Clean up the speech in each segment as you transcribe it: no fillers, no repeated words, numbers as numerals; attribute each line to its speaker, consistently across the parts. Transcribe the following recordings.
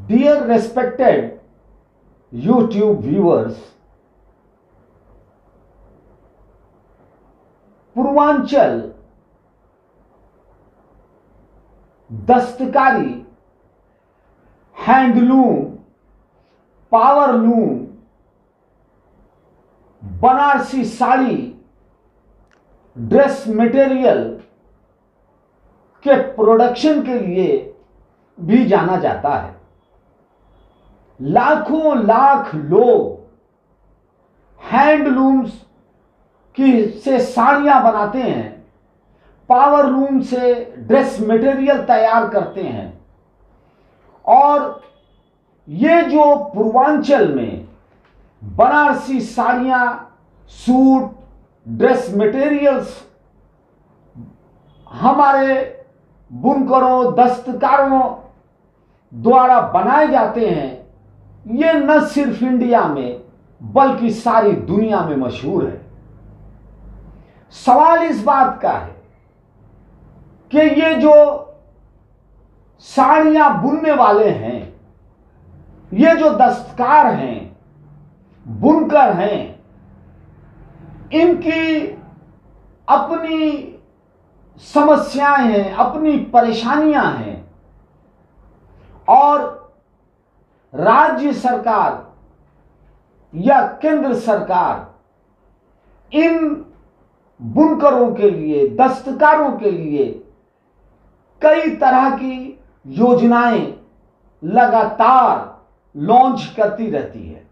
Speaker 1: Dear respected YouTube viewers, Purvanchal दस्तकारी, handloom, powerloom, Banarasi sari, dress material के production के लिए भी जाना जाता है। लाखों लाख लोग हैंडलूम्स की से साड़ियां बनाते हैं, पावरलूम से ड्रेस मटेरियल तैयार करते हैं। और ये जो पूर्वांचल में बनारसी साड़ियां, सूट, ड्रेस मटेरियल्स हमारे बुनकरों, दस्तकारों द्वारा बनाए जाते हैं, ये न सिर्फ इंडिया में बल्कि सारी दुनिया में मशहूर है। सवाल इस बात का है कि ये जो साड़ियां बुनने वाले हैं, ये जो दस्तकार हैं, बुनकर हैं, इनकी अपनी समस्याएं हैं, अपनी परेशानियां हैं। और राज्य सरकार या केंद्र सरकार इन बुनकरों के लिए, दस्तकारों के लिए कई तरह की योजनाएं लगातार लॉन्च करती रहती है।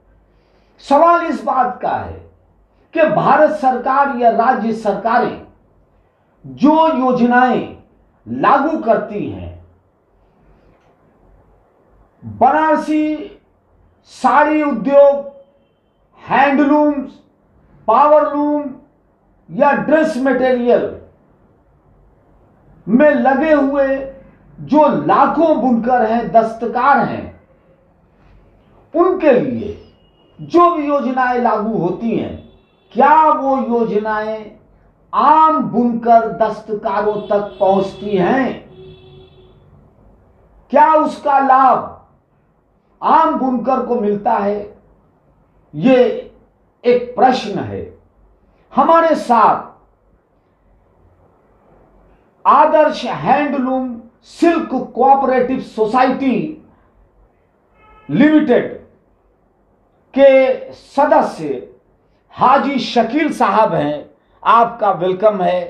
Speaker 1: सवाल इस बात का है कि भारत सरकार या राज्य सरकारें जो योजनाएं लागू करती हैं, बनारसी साड़ी उद्योग, हैंडलूम्स, पावरलूम या ड्रेस मटेरियल में लगे हुए जो लाखों बुनकर हैं, दस्तकार हैं, उनके लिए जो भी योजनाएं लागू होती हैं, क्या वो योजनाएं आम बुनकर दस्तकारों तक पहुंचती हैं? क्या उसका लाभ आम बुनकर को मिलता है? ये एक प्रश्न है। हमारे साथ Adarsh handloom silk cooperative society limited के सदस्य हाजी शकील साहब हैं। आपका वेलकम है,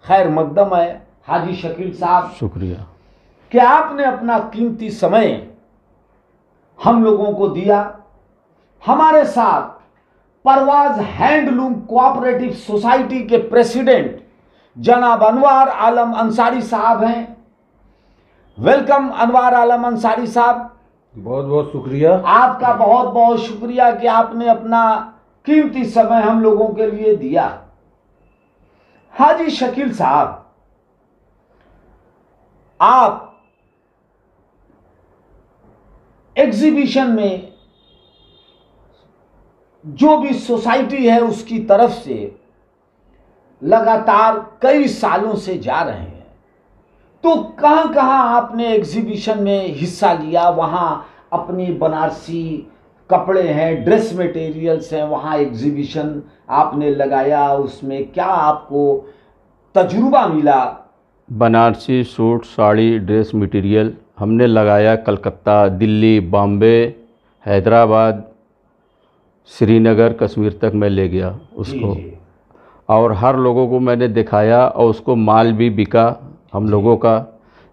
Speaker 1: खैर मकदम है हाजी शकील साहब।
Speaker 2: शुक्रिया
Speaker 1: कि आपने अपना कीमती समय हम लोगों को दिया। हमारे साथ परवाज हैंडलूम कोऑपरेटिव सोसाइटी के प्रेसिडेंट जनाब अनवार आलम अंसारी साहब हैं। वेलकम अनवार आलम अंसारी साहब।
Speaker 2: बहुत बहुत शुक्रिया।
Speaker 1: आपका बहुत बहुत शुक्रिया कि आपने अपना कीमती समय हम लोगों के लिए दिया। हाजी शकील साहब, आप एग्जीबिशन में जो भी सोसाइटी है उसकी तरफ से लगातार कई सालों से जा रहे हैं, तो कहां कहां आपने एग्जीबिशन में हिस्सा लिया? वहां अपनी बनारसी कपड़े हैं, ड्रेस मटेरियल्स हैं, वहां एग्जीबिशन आपने लगाया, उसमें क्या आपको तजुर्बा मिला?
Speaker 2: Banarasi suit, sari, dress material हमने लगाया कलकत्ता, दिल्ली, बॉम्बे, हैदराबाद, श्रीनगर, कश्मीर तक मैं ले गया उसको।
Speaker 1: जी।
Speaker 2: और हर लोगों को मैंने दिखाया और उसको माल भी बिका हम लोगों का।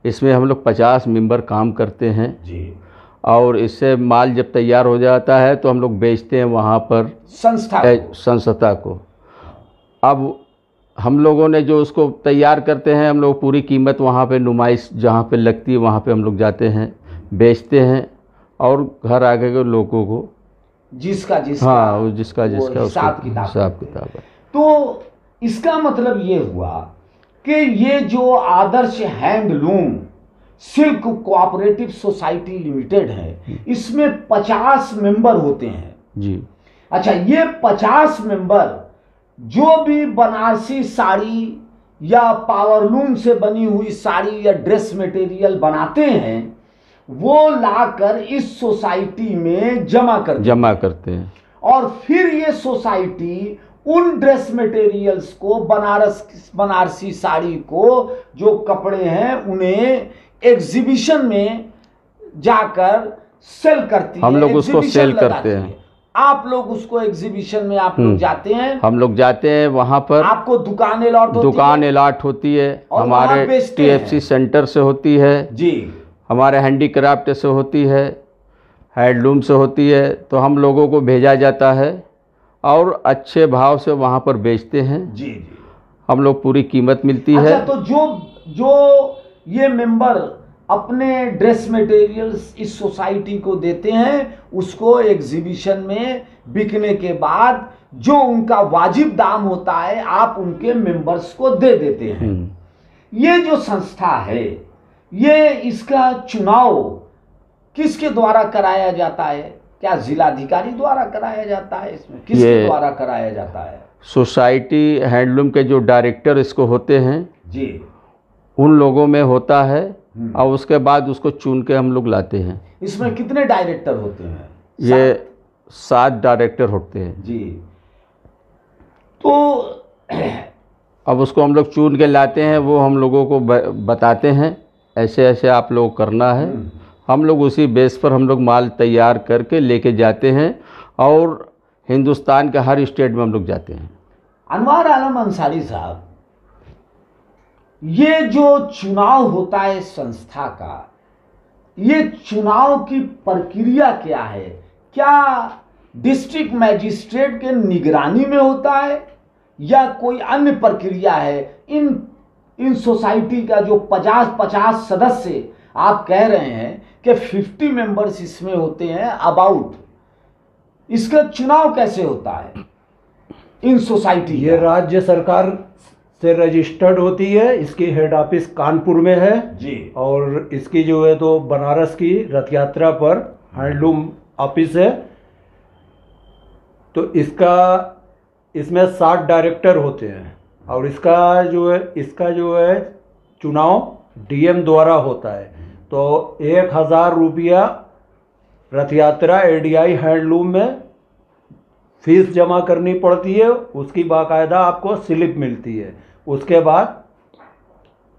Speaker 2: इसमें हम लोग 50 मेंबर काम करते हैं
Speaker 1: जी।
Speaker 2: और इससे माल जब तैयार हो जाता है तो हम लोग बेचते हैं वहाँ पर संस्था को। अब हम लोगों ने जो उसको तैयार करते हैं, हम लोग पूरी कीमत वहाँ पे नुमाइश जहाँ पे लगती है वहाँ पे हम लोग जाते हैं, बेचते हैं और घर आगे के लोगों को
Speaker 1: जिसका
Speaker 2: हाँ जिसका
Speaker 1: हिसाब
Speaker 2: किताब है।
Speaker 1: तो इसका मतलब ये हुआ कि ये जो Adarsh handloom silk cooperative society limited है, इसमें 50 मेंबर होते हैं
Speaker 2: जी।
Speaker 1: अच्छा, ये 50 मेंबर जो भी बनारसी साड़ी या पावरलूम से बनी हुई साड़ी या ड्रेस मटेरियल बनाते हैं, वो लाकर इस सोसाइटी में जमा
Speaker 2: करते हैं
Speaker 1: और फिर ये सोसाइटी उन ड्रेस मटेरियल्स को, बनारसी साड़ी को, जो कपड़े हैं, उन्हें एग्जीबिशन में जाकर सेल करती है।
Speaker 2: हम लोग उसको सेल करते हैं।
Speaker 1: आप लोग उसको एग्जीबिशन में आप लोग जाते हैं?
Speaker 2: हम लोग जाते हैं वहाँ पर।
Speaker 1: आपको दुकान अलॉट होती है
Speaker 2: हमारे TFC सेंटर से होती है
Speaker 1: जी,
Speaker 2: हमारे हैंडीक्राफ्ट से होती है, हैंडलूम से होती है। तो हम लोगों को भेजा जाता है और अच्छे भाव से वहाँ पर बेचते हैं
Speaker 1: जी जी।
Speaker 2: हम लोग पूरी कीमत मिलती है।
Speaker 1: अच्छा, तो जो ये मेंबर अपने ड्रेस मटेरियल्स इस सोसाइटी को देते हैं, उसको एग्जीबिशन में बिकने के बाद जो उनका वाजिब दाम होता है आप उनके मेंबर्स को दे देते हैं। ये जो संस्था है, ये इसका चुनाव किसके द्वारा कराया जाता है? क्या जिलाधिकारी द्वारा कराया जाता है? इसमें किसके द्वारा कराया जाता है?
Speaker 2: सोसाइटी हैंडलूम के जो डायरेक्टर इसको होते हैं
Speaker 1: जी,
Speaker 2: उन लोगों में होता है और उसके बाद उसको चुन के हम लोग लाते हैं।
Speaker 1: इसमें कितने डायरेक्टर होते हैं?
Speaker 2: ये 7 डायरेक्टर होते हैं
Speaker 1: जी। तो
Speaker 2: अब उसको हम लोग चुन के लाते हैं, वो हम लोगों को बताते हैं ऐसे ऐसे आप लोग करना है। हम लोग उसी बेस पर हम लोग माल तैयार करके लेके जाते हैं और हिंदुस्तान के हर स्टेट में हम लोग जाते हैं।
Speaker 1: अनवर आलम अंसारी साहब, ये जो चुनाव होता है संस्था का, ये चुनाव की प्रक्रिया क्या है? क्या डिस्ट्रिक्ट मैजिस्ट्रेट के निगरानी में होता है या कोई अन्य प्रक्रिया है? इन सोसाइटी का जो 50 सदस्य आप कह रहे हैं कि 50 मेंबर्स इसमें होते हैं अबाउट, इसका चुनाव कैसे होता है इन सोसाइटी?
Speaker 3: ये राज्य सरकार से रजिस्टर्ड होती है। इसकी हेड ऑफिस कानपुर में है
Speaker 1: जी, और
Speaker 3: इसकी जो है तो बनारस की रथ यात्रा पर हैंडलूम ऑफिस है। तो इसमें 7 डायरेक्टर होते हैं और इसका जो है चुनाव DM द्वारा होता है। तो 1000 रुपया रथ यात्रा ADI हैंडलूम में फीस जमा करनी पड़ती है, उसकी बाकायदा आपको स्लिप मिलती है। उसके बाद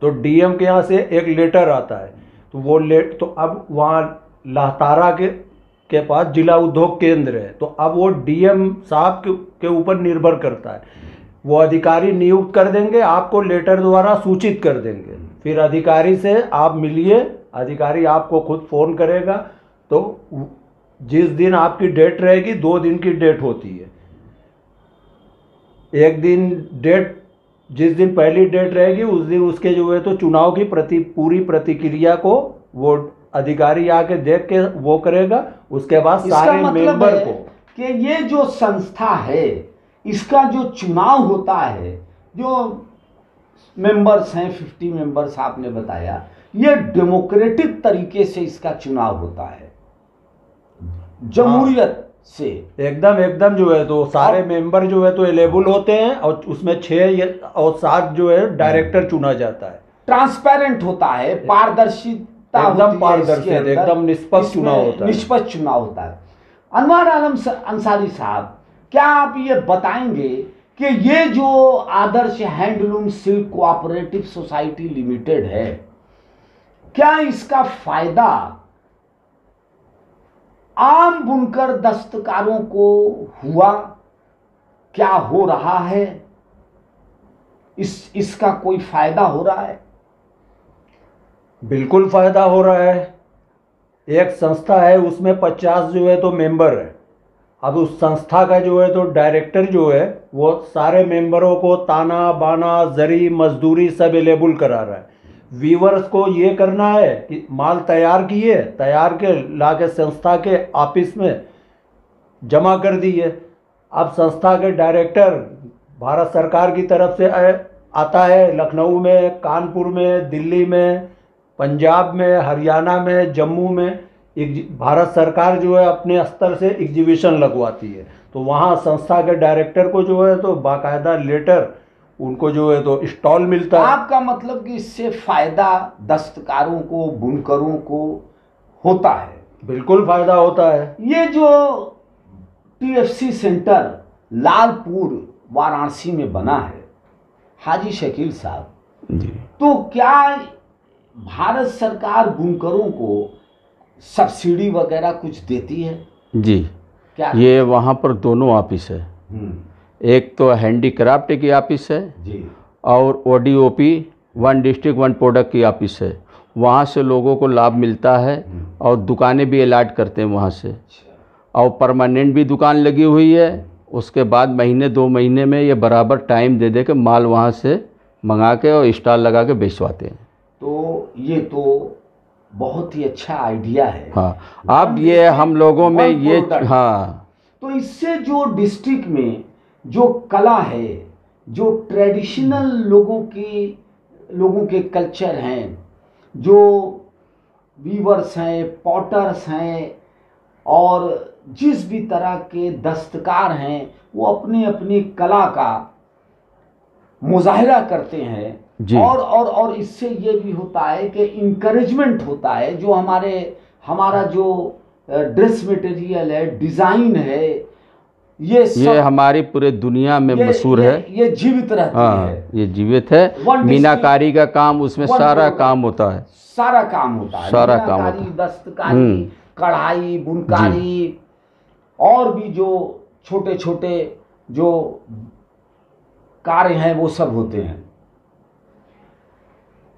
Speaker 3: तो DM के यहाँ से एक लेटर आता है, तो वो तो अब वहाँ लाहतारा के पास जिला उद्योग केंद्र है, तो अब वो DM साहब के ऊपर निर्भर करता है। वो अधिकारी नियुक्त कर देंगे, आपको लेटर द्वारा सूचित कर देंगे। फिर अधिकारी से आप मिलिए, अधिकारी आपको खुद फ़ोन करेगा। तो जिस दिन आपकी डेट रहेगी, 2 दिन की डेट होती है। एक दिन डेट, जिस दिन पहली डेट रहेगी उस दिन उसके जो है तो चुनाव की पूरी प्रतिक्रिया को वो अधिकारी आके देख के वो करेगा। उसके बाद सारे मेंबर को
Speaker 1: कि ये जो संस्था है, इसका जो चुनाव होता है, जो मेंबर्स हैं 50 मेंबर्स आपने बताया, ये डेमोक्रेटिक तरीके से इसका चुनाव होता है, जमहूरियत से।
Speaker 3: एकदम जो है तो सारे मेंबर जो है तो एलेबल होते हैं और उसमें 6 और 7 जो है डायरेक्टर चुना जाता है।
Speaker 1: ट्रांसपेरेंट होता है, पारदर्शिता,
Speaker 3: एकदम पारदर्शी, एकदम निष्पक्ष
Speaker 1: चुनाव होता है। अनवर आलम अंसारी साहब, क्या आप ये बताएंगे कि ये जो Adarsh handloom silk cooperative society limited है, क्या इसका फायदा आम बुनकर दस्तकारों को हुआ, क्या हो रहा है? इसका कोई फायदा हो रहा है?
Speaker 3: बिल्कुल फायदा हो रहा है। एक संस्था है, उसमें 50 जो है तो मेंबर है। अब उस संस्था का जो है तो डायरेक्टर जो है वो सारे मेंबरों को ताना बाना, जरी, मजदूरी सब अवेलेबल करा रहा है। वीवर्स को ये करना है कि माल तैयार के ला के संस्था के ऑफिस में जमा कर दिए। अब संस्था के डायरेक्टर भारत सरकार की तरफ से आता है, लखनऊ में, कानपुर में, दिल्ली में, पंजाब में, हरियाणा में, जम्मू में। भारत सरकार जो है अपने स्तर से एग्जीबिशन लगवाती है, तो वहाँ संस्था के डायरेक्टर को जो है तो बाकायदा लेटर उनको जो है तो स्टॉल मिलता है।
Speaker 1: आपका मतलब कि इससे फायदा दस्तकारों को, बुनकरों को होता है।
Speaker 3: बिल्कुल फायदा होता है।
Speaker 1: ये जो TFC सेंटर लालपुर वाराणसी में बना है हाजी शकील साहब,
Speaker 2: जी,
Speaker 1: तो क्या भारत सरकार बुनकरों को सब्सिडी वगैरह कुछ देती है?
Speaker 2: जी,
Speaker 1: क्या
Speaker 2: ये वहाँ पर दोनों ऑफिस है। एक तो हैंडीक्राफ्ट की ऑफिस है
Speaker 1: जी,
Speaker 2: और ODOP one district one product की ऑफिस है। वहाँ से लोगों को लाभ मिलता है और दुकानें भी अलाट करते हैं वहाँ से, और परमानेंट भी दुकान लगी हुई है। उसके बाद महीने 2 महीने में ये बराबर टाइम दे दे के माल वहाँ से मंगा के और स्टॉल लगा के बेचवाते हैं।
Speaker 1: तो ये तो बहुत ही अच्छा आइडिया है।
Speaker 2: हाँ, अब ये हम लोगों में ये, हाँ,
Speaker 1: तो इससे जो डिस्ट्रिक्ट में जो कला है, जो ट्रेडिशनल लोगों के कल्चर हैं, जो वीवर्स हैं, पॉटर्स हैं, और जिस भी तरह के दस्तकार हैं, वो अपनी अपनी कला का मुजाहिरा करते हैं। और इससे ये भी होता है कि इंकरेजमेंट होता है। जो हमारा जो ड्रेस मटेरियल है, डिज़ाइन है, ये
Speaker 2: हमारी पूरे दुनिया में मशहूर है।
Speaker 1: ये जीवित रहती है।
Speaker 2: ये जीवित है। मीनाकारी का काम, उसमें सारा काम होता है।
Speaker 1: सारा काम होता है,
Speaker 2: सारा काम होता है।
Speaker 1: दस्तकारी, कढ़ाई, बुनकारी, और भी जो छोटे छोटे जो कार्य हैं वो सब होते हैं।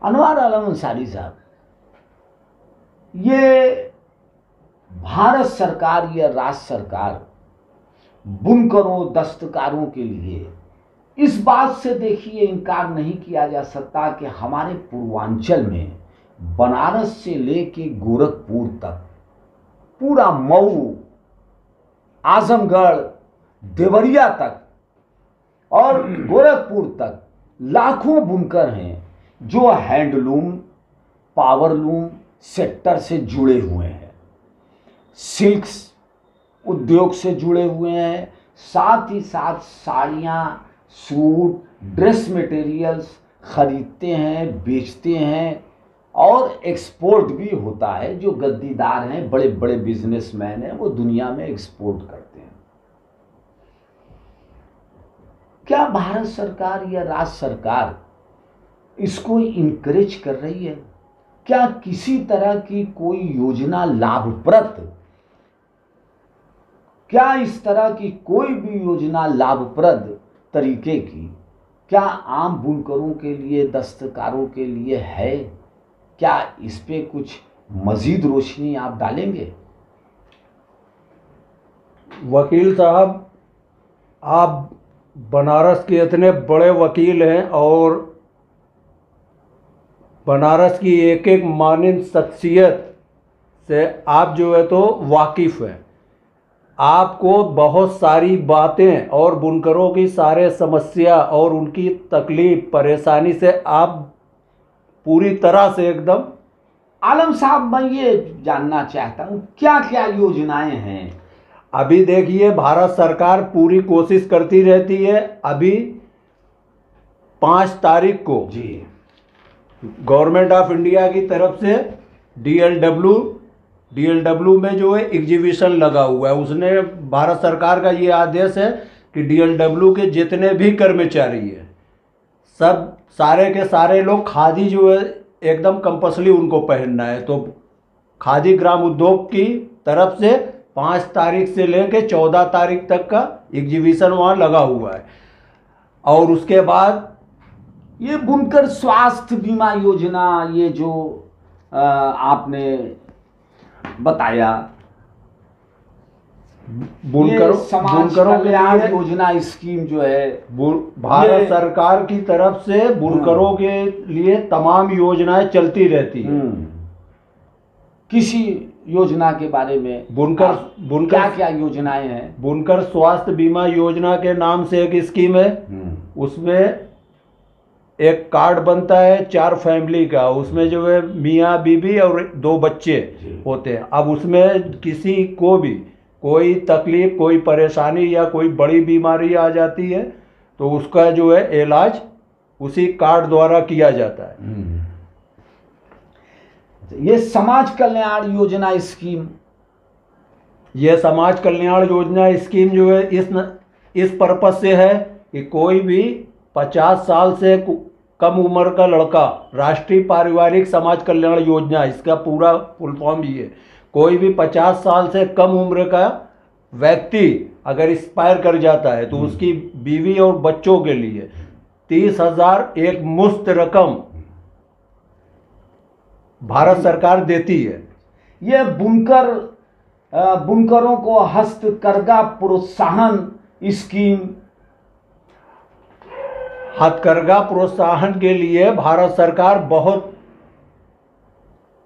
Speaker 1: अनवर आलम अंसारी साहब, ये भारत सरकार या राज्य सरकार बुनकरों, दस्तकारों के लिए इस बात से देखिए इनकार नहीं किया जा सकता कि हमारे पूर्वांचल में बनारस से लेके गोरखपुर तक, पूरा मऊ, आजमगढ़, देवरिया तक और गोरखपुर तक लाखों बुनकर हैं जो हैंडलूम, पावरलूम सेक्टर से जुड़े हुए हैं, सिल्क्स उद्योग से जुड़े हुए हैं, साथ ही साथ साड़ियाँ, सूट, ड्रेस मटेरियल्स खरीदते हैं, बेचते हैं, और एक्सपोर्ट भी होता है। जो गद्दीदार हैं, बड़े बड़े बिजनेसमैन हैं, वो दुनिया में एक्सपोर्ट करते हैं। क्या भारत सरकार या राज्य सरकार इसको इनकरेज कर रही है? क्या किसी तरह की कोई योजना लाभप्रद, क्या इस तरह की कोई भी योजना लाभप्रद तरीके की क्या आम बुनकरों के लिए, दस्तकारों के लिए है? क्या इस पे कुछ मजीद रोशनी आप डालेंगे?
Speaker 3: वकील साहब, आप बनारस के इतने बड़े वकील हैं और बनारस की एक एक मानिंद शख्सियत से आप जो है तो वाकिफ़ हैं। आपको बहुत सारी बातें और बुनकरों की सारे समस्या और उनकी तकलीफ परेशानी से आप पूरी तरह से एकदम।
Speaker 1: आलम साहब, मैं ये जानना चाहता हूँ क्या क्या योजनाएं हैं?
Speaker 3: अभी देखिए, भारत सरकार पूरी कोशिश करती रहती है। अभी 5 तारीख को
Speaker 1: जी
Speaker 3: गवर्नमेंट ऑफ इंडिया की तरफ से DLW में जो है एग्जीबिशन लगा हुआ है। उसने, भारत सरकार का ये आदेश है कि DLW के जितने भी कर्मचारी हैं, सब सारे के सारे लोग खादी जो है एकदम कंपल्सरी उनको पहनना है। तो खादी ग्राम उद्योग की तरफ से 5 तारीख से लेकर 14 तारीख तक का एग्जीबिशन वहाँ लगा हुआ है। और उसके बाद
Speaker 1: ये बुनकर स्वास्थ्य बीमा योजना, ये जो आपने बताया,
Speaker 3: बुनकरों के लिए
Speaker 1: योजना स्कीम जो है
Speaker 3: भारत सरकार की तरफ से बुनकरों के लिए तमाम योजनाएं चलती रहती हैं।
Speaker 1: किसी योजना के बारे में,
Speaker 3: बुनकर
Speaker 1: क्या योजनाएं हैं?
Speaker 3: बुनकर स्वास्थ्य बीमा योजना के नाम से एक स्कीम है। उसमें एक कार्ड बनता है 4 फैमिली का, उसमें जो है मियाँ बीबी और 2 बच्चे होते हैं। अब उसमें किसी को भी कोई तकलीफ, कोई परेशानी या कोई बड़ी बीमारी आ जाती है तो उसका जो है इलाज उसी कार्ड द्वारा किया जाता है।
Speaker 1: ये समाज कल्याण योजना स्कीम,
Speaker 3: ये समाज कल्याण योजना स्कीम जो है इस पर्पस से है कि कोई भी 50 साल से कम उम्र का लड़का, राष्ट्रीय पारिवारिक समाज कल्याण योजना, इसका पूरा फुल फॉर्म ये है, कोई भी 50 साल से कम उम्र का व्यक्ति अगर एक्सपायर कर जाता है तो उसकी बीवी और बच्चों के लिए 30,000 एक मुफ्त रकम भारत सरकार देती है।
Speaker 1: ये बुनकरों को हस्तकरघा प्रोत्साहन स्कीम,
Speaker 3: हथकरघा प्रोत्साहन के लिए भारत सरकार बहुत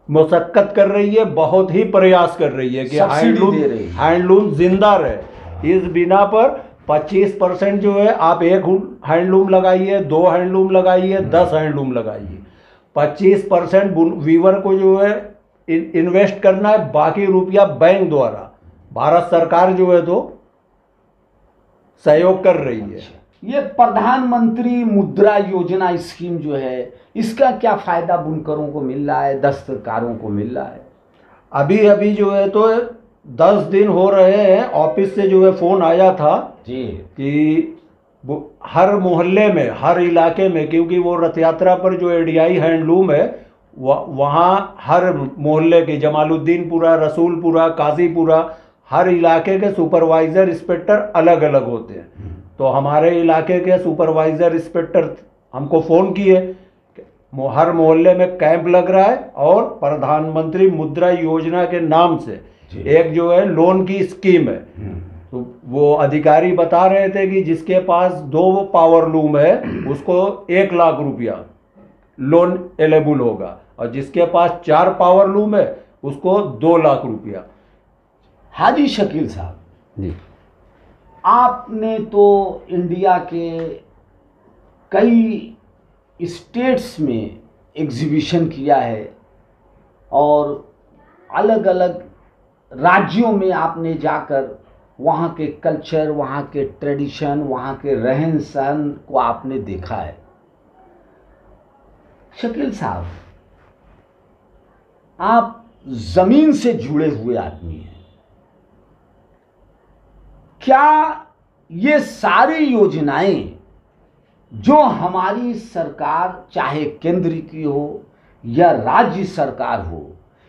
Speaker 3: मशक्कत कर रही है, बहुत ही प्रयास कर रही है कि हैंडलूम जिंदा रहे। इस बिना पर 25% जो है, आप एक हैंडलूम लगाइए, 2 हैंडलूम लगाइए, 10 हैंडलूम लगाइए, 25% वीवर को जो है इन्वेस्ट करना है, बाकी रुपया बैंक द्वारा भारत सरकार जो है तो सहयोग कर रही है।
Speaker 1: ये प्रधानमंत्री मुद्रा योजना स्कीम जो है, इसका क्या फायदा बुनकरों को मिल रहा है, दस्तकारों को मिल रहा है?
Speaker 3: अभी अभी जो है तो 10 दिन हो रहे हैं, ऑफिस से जो है फोन आया था
Speaker 1: जी
Speaker 3: कि हर मोहल्ले में, हर इलाके में, क्योंकि वो रथ यात्रा पर जो एडीआई हैंडलूम है वहाँ हर मोहल्ले के, जमालुद्दीनपुरा, रसूलपुरा, काजीपुरा, हर इलाके के सुपरवाइजर इंस्पेक्टर अलग अलग होते हैं। तो हमारे इलाके के सुपरवाइजर इंस्पेक्टर हमको फ़ोन किए, हर मोहल्ले में कैंप लग रहा है और प्रधानमंत्री मुद्रा योजना के नाम से एक जो है लोन की स्कीम है। तो वो अधिकारी बता रहे थे कि जिसके पास 2 पावर लूम है उसको 1 लाख रुपया लोन एलेबल होगा, और जिसके पास 4 पावर लूम है उसको 2 लाख रुपया।
Speaker 1: हाजी शकील साहब जी, आपने तो इंडिया के कई स्टेट्स में एग्जीबिशन किया है और अलग अलग राज्यों में आपने जाकर वहाँ के कल्चर, वहाँ के ट्रेडिशन, वहाँ के रहन सहन को आपने देखा है। शकील साहब, आप जमीन से जुड़े हुए आदमी हैं, क्या ये सारी योजनाएं जो हमारी सरकार, चाहे केंद्र की हो या राज्य सरकार हो,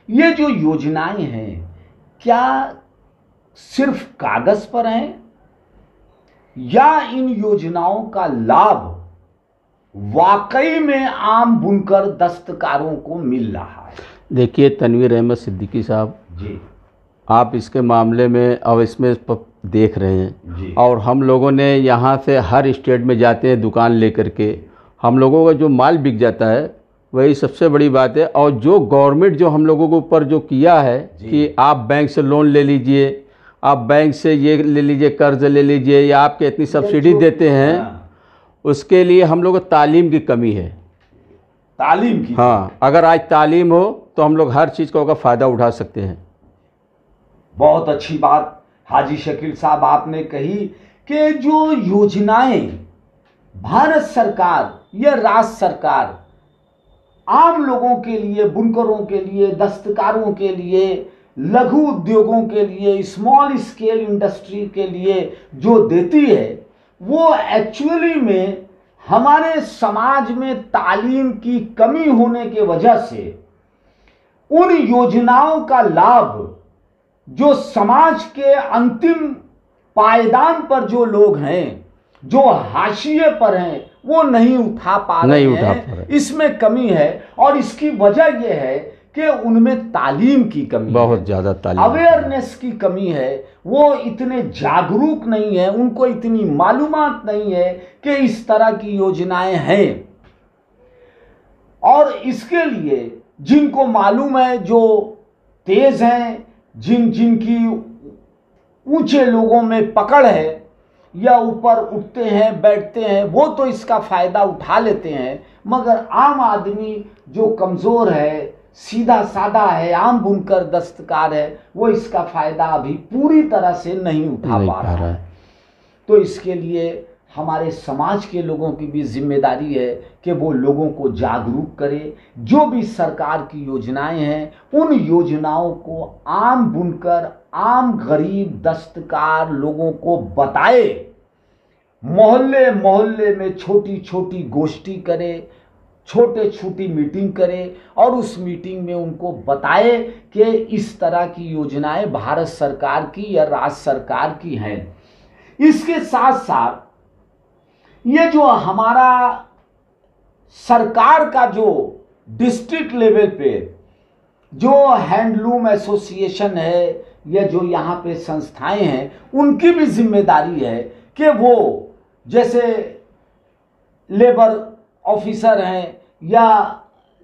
Speaker 1: ये जो योजनाएं हैं क्या सिर्फ कागज पर हैं या इन योजनाओं का लाभ वाकई में आम बुनकर दस्तकारों को मिल रहा है?
Speaker 2: देखिए तनवीर अहमद सिद्दीकी साहब जी, आप इसके मामले में अब इसमें देख रहे हैं जी। और हम लोगों ने यहाँ से हर स्टेट में जाते हैं दुकान लेकर के, हम लोगों का जो माल बिक जाता है वही सबसे बड़ी बात है। और जो गवर्नमेंट जो हम लोगों के ऊपर जो किया है कि आप बैंक से लोन ले लीजिए, आप बैंक से ये ले लीजिए, कर्ज ले लीजिए, या आपके इतनी सब्सिडी देते हैं, उसके लिए हम लोग को तालीम की कमी है।
Speaker 1: तालीम की?
Speaker 2: हाँ, अगर आज तालीम हो तो हम लोग हर चीज़ का फ़ायदा उठा सकते हैं।
Speaker 1: बहुत अच्छी बात हाजी शकील साहब आपने कही कि जो योजनाएं भारत सरकार या राज्य सरकार आम लोगों के लिए, बुनकरों के लिए, दस्तकारों के लिए, लघु उद्योगों के लिए, स्मॉल स्केल इंडस्ट्री के लिए जो देती है, वो एक्चुअली में हमारे समाज में तालीम की कमी होने के वजह से उन योजनाओं का लाभ जो समाज के अंतिम पायदान पर जो लोग हैं, जो हाशिए पर हैं, वो नहीं उठा पा रहे हैं। इसमें कमी है और इसकी वजह यह है कि उनमें तालीम की कमी,
Speaker 2: बहुत ज़्यादा तालीम,
Speaker 1: अवेयरनेस की कमी है। वो इतने जागरूक नहीं है, उनको इतनी मालूमात नहीं है कि इस तरह की योजनाएं हैं। और इसके लिए जिनको मालूम है, जो तेज हैं, जिनकी ऊंचे लोगों में पकड़ है या ऊपर उठते हैं, बैठते हैं, वो तो इसका फायदा उठा लेते हैं, मगर आम आदमी जो कमजोर है, सीधा साधा है, आम बुनकर दस्तकार है, वो इसका फायदा अभी पूरी तरह से नहीं उठा पा रहा है। तो इसके लिए हमारे समाज के लोगों की भी जिम्मेदारी है कि वो लोगों को जागरूक करे, जो भी सरकार की योजनाएं हैं उन योजनाओं को आम बुनकर, आम गरीब दस्तकार लोगों को बताए, मोहल्ले मोहल्ले में छोटी छोटी गोष्ठी करे, छोटे छोटी मीटिंग करे और उस मीटिंग में उनको बताए कि इस तरह की योजनाएं भारत सरकार की या राज्य सरकार की हैं। इसके साथ साथ ये जो हमारा सरकार का जो डिस्ट्रिक्ट लेवल पे जो हैंडलूम एसोसिएशन है या जो यहाँ पे संस्थाएं हैं, उनकी भी जिम्मेदारी है कि वो जैसे लेबर ऑफिसर हैं या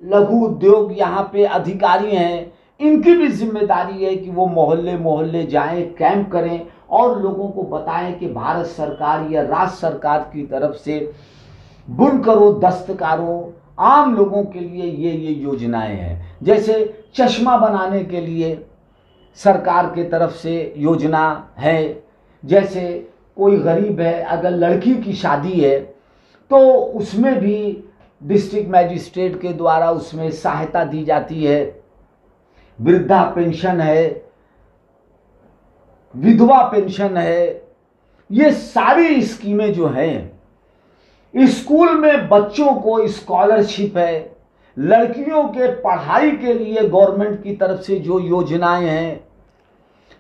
Speaker 1: लघु उद्योग यहाँ पे अधिकारी हैं, इनकी भी जिम्मेदारी है कि वो मोहल्ले मोहल्ले जाएं, कैंप करें और लोगों को बताएं कि भारत सरकार या राज्य सरकार की तरफ से बुनकरों, दस्तकारों, आम लोगों के लिए ये योजनाएं हैं। जैसे चश्मा बनाने के लिए सरकार के तरफ से योजना है। जैसे कोई गरीब है, अगर लड़की की शादी है तो उसमें भी डिस्ट्रिक्ट मैजिस्ट्रेट के द्वारा उसमें सहायता दी जाती है। वृद्धा पेंशन है, विधवा पेंशन है, ये सारी स्कीमें जो हैं। स्कूल में बच्चों को स्कॉलरशिप है, लड़कियों के पढ़ाई के लिए गवर्नमेंट की तरफ से जो योजनाएं हैं,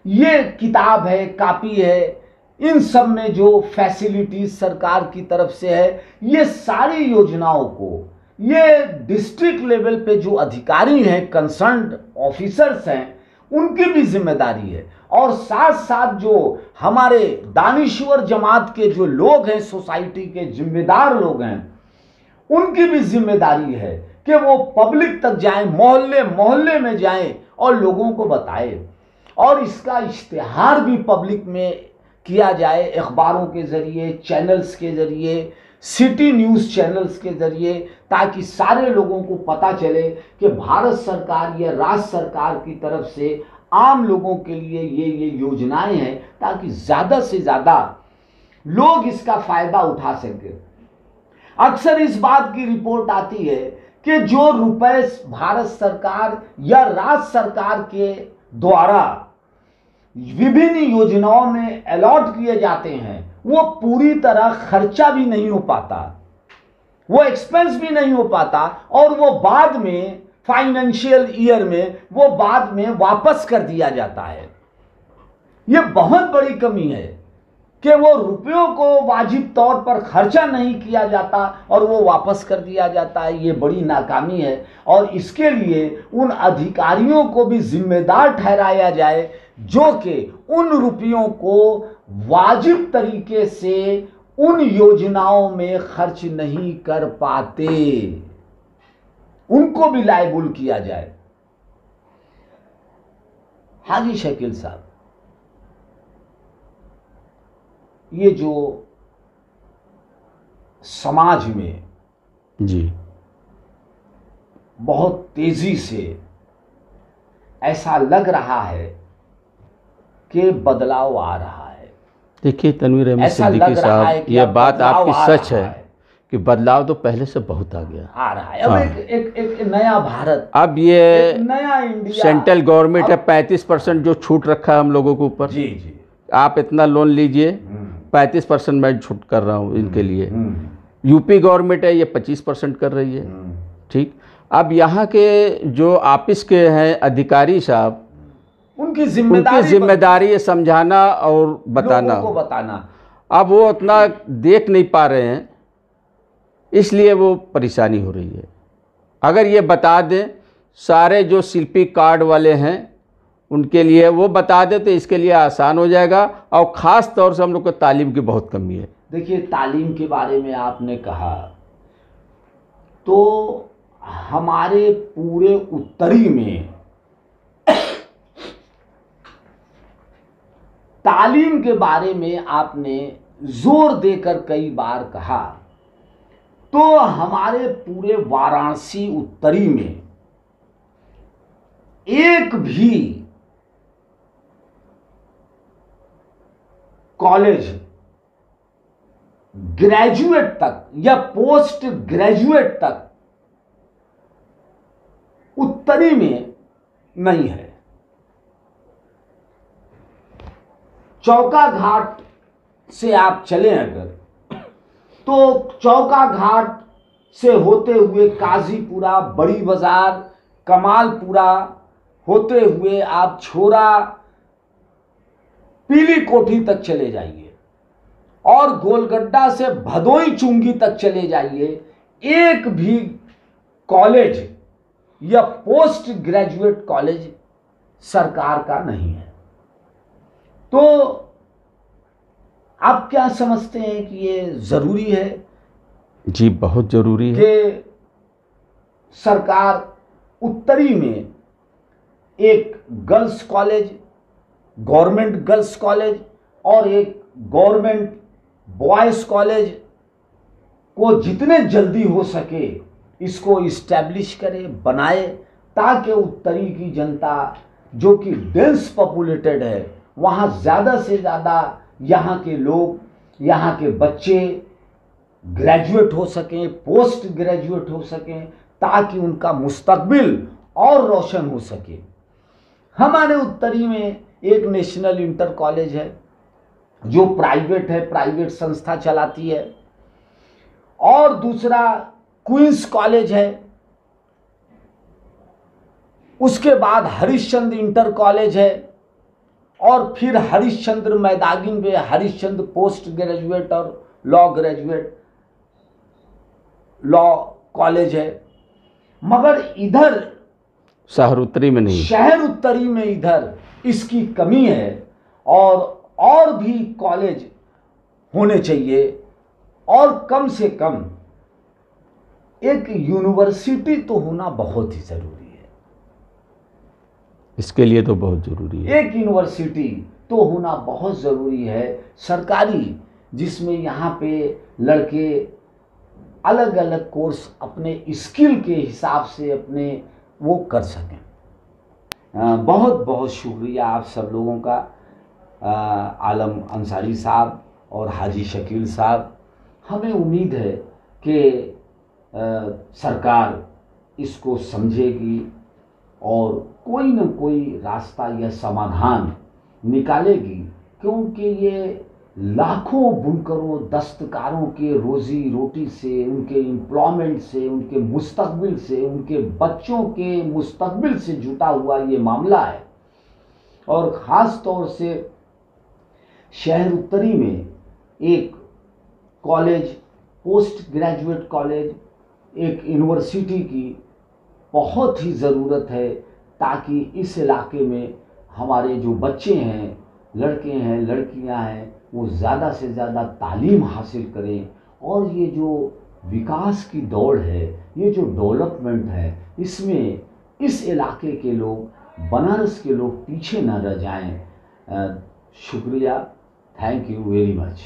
Speaker 1: ये किताब है, कापी है, इन सब में जो फैसिलिटीज सरकार की तरफ से है, ये सारी योजनाओं को ये डिस्ट्रिक्ट लेवल पे जो अधिकारी हैं, कंसर्न्ड ऑफिसर्स हैं, उनकी भी जिम्मेदारी है। और साथ साथ जो हमारे दानिश्वर जमात के जो लोग हैं, सोसाइटी के जिम्मेदार लोग हैं, उनकी भी जिम्मेदारी है कि वो पब्लिक तक जाएं, मोहल्ले मोहल्ले में जाएं और लोगों को बताएं। और इसका इश्तिहार भी पब्लिक में किया जाए, अखबारों के जरिए, चैनल्स के जरिए, सिटी न्यूज़ चैनल्स के जरिए, ताकि सारे लोगों को पता चले कि भारत सरकार या राज्य सरकार की तरफ से आम लोगों के लिए ये योजनाएं हैं, ताकि ज़्यादा से ज़्यादा लोग इसका फ़ायदा उठा सकें। अक्सर इस बात की रिपोर्ट आती है कि जो रुपए भारत सरकार या राज्य सरकार के द्वारा विभिन्न योजनाओं में अलॉट किए जाते हैं, वो पूरी तरह खर्चा भी नहीं हो पाता, वो एक्सपेंस भी नहीं हो पाता और वो बाद में फाइनेंशियल ईयर में वो बाद में वापस कर दिया जाता है। ये बहुत बड़ी कमी है कि वो रुपयों को वाजिब तौर पर खर्चा नहीं किया जाता और वो वापस कर दिया जाता है। ये बड़ी नाकामी है और इसके लिए उन अधिकारियों को भी जिम्मेदार ठहराया जाए जो कि उन रुपयों को वाजिब तरीके से उन योजनाओं में खर्च नहीं कर पाते, उनको भी लायबल किया जाए। हाजी शकील साहब, ये जो समाज में
Speaker 2: जी
Speaker 1: बहुत तेजी से ऐसा लग रहा है कि बदलाव आ रहा है।
Speaker 2: देखिए तनवीर अहमद सिद्दीकी साहब, ये बात आपकी सच है कि बदलाव तो पहले से बहुत आ गया,
Speaker 1: आ रहा है। अब एक नया भारत,
Speaker 2: अब ये
Speaker 1: नया इंडिया,
Speaker 2: सेंट्रल गवर्नमेंट है 35% जो छूट रखा है हम लोगों के ऊपर।
Speaker 1: जी जी,
Speaker 2: आप इतना लोन लीजिए, 35% मैं छूट कर रहा हूँ इनके लिए। यूपी गवर्नमेंट है, ये 25% कर रही है। ठीक, अब यहाँ के जो ऑफिस के हैं अधिकारी साहब,
Speaker 1: उनकी
Speaker 2: जिम्मेदारी है समझाना और बताना,
Speaker 1: लोगों को बताना।
Speaker 2: अब वो उतना देख नहीं पा रहे हैं, इसलिए वो परेशानी हो रही है। अगर ये बता दें, सारे जो शिल्पी कार्ड वाले हैं उनके लिए वो बता दें तो इसके लिए आसान हो जाएगा। और ख़ास तौर से हम लोग को तालीम की बहुत कमी है।
Speaker 1: देखिए, तालीम के बारे में आपने कहा तो हमारे पूरे उत्तरी में तालीम के बारे में आपने जोर देकर कई बार कहा, तो हमारे पूरे वाराणसी उत्तरी में एक भी कॉलेज ग्रेजुएट तक या पोस्ट ग्रेजुएट तक उत्तरी में नहीं है। चौका घाट से आप चलें अगर, तो चौका घाट से होते हुए काजीपुरा, बड़ी बाजार, कमालपुरा होते हुए आप छोरा, पीली कोठी तक चले जाइए और गोलगड्डा से भदोई चुंगी तक चले जाइए, एक भी कॉलेज या पोस्ट ग्रेजुएट कॉलेज सरकार का नहीं है। तो आप क्या समझते हैं कि ये जरूरी है?
Speaker 2: जी बहुत जरूरी है
Speaker 1: कि सरकार उत्तरी में एक girls college, government girls college और एक गवर्नमेंट बॉयज कॉलेज को जितने जल्दी हो सके इसको इस्टेब्लिश करे, बनाए, ताकि उत्तरी की जनता जो कि डेंस पॉपुलेटेड है वहाँ ज़्यादा से ज़्यादा यहाँ के लोग, यहाँ के बच्चे ग्रेजुएट हो सकें, पोस्ट ग्रेजुएट हो सकें, ताकि उनका मुस्तकबिल और रोशन हो सके। हमारे उत्तरी में एक नेशनल इंटर कॉलेज है जो प्राइवेट है, प्राइवेट संस्था चलाती है, और दूसरा क्वींस कॉलेज है। उसके बाद हरिश्चंद्र इंटर कॉलेज है, और फिर हरिश्चंद्र मैदागिन में हरिश्चंद्र पोस्ट ग्रेजुएट और लॉ ग्रेजुएट लॉ कॉलेज है। मगर इधर
Speaker 2: शहर उत्तरी में नहीं,
Speaker 1: शहर उत्तरी में इधर इसकी कमी है, और भी कॉलेज होने चाहिए, और कम से कम एक यूनिवर्सिटी तो होना बहुत ही जरूरी है।
Speaker 2: इसके लिए तो बहुत जरूरी है,
Speaker 1: एक यूनिवर्सिटी तो होना बहुत जरूरी है सरकारी, जिसमें यहाँ पे लड़के अलग अलग कोर्स अपने स्किल के हिसाब से अपने वो कर सकें। बहुत बहुत शुक्रिया आप सब लोगों का, आलम अंसारी साहब और हाजी शकील साहब। हमें उम्मीद है कि सरकार इसको समझेगी और कोई न कोई रास्ता या समाधान निकालेगी, क्योंकि ये लाखों बुनकरों, दस्तकारों के रोजी रोटी से, उनके एम्प्लॉयमेंट से, उनके मुस्तकबिल से, उनके बच्चों के मुस्तकबिल से जुटा हुआ ये मामला है। और ख़ास तौर से शहर उत्तरी में एक कॉलेज, पोस्ट ग्रेजुएट कॉलेज, एक यूनिवर्सिटी की बहुत ही ज़रूरत है, ताकि इस इलाके में हमारे जो बच्चे हैं, लड़के हैं, लड़कियां हैं, वो ज़्यादा से ज़्यादा तालीम हासिल करें, और ये जो विकास की दौड़ है, ये जो डेवलपमेंट है, इसमें इस इलाके के लोग, बनारस के लोग पीछे न रह जाएं। शुक्रिया, थैंक यू वेरी मच।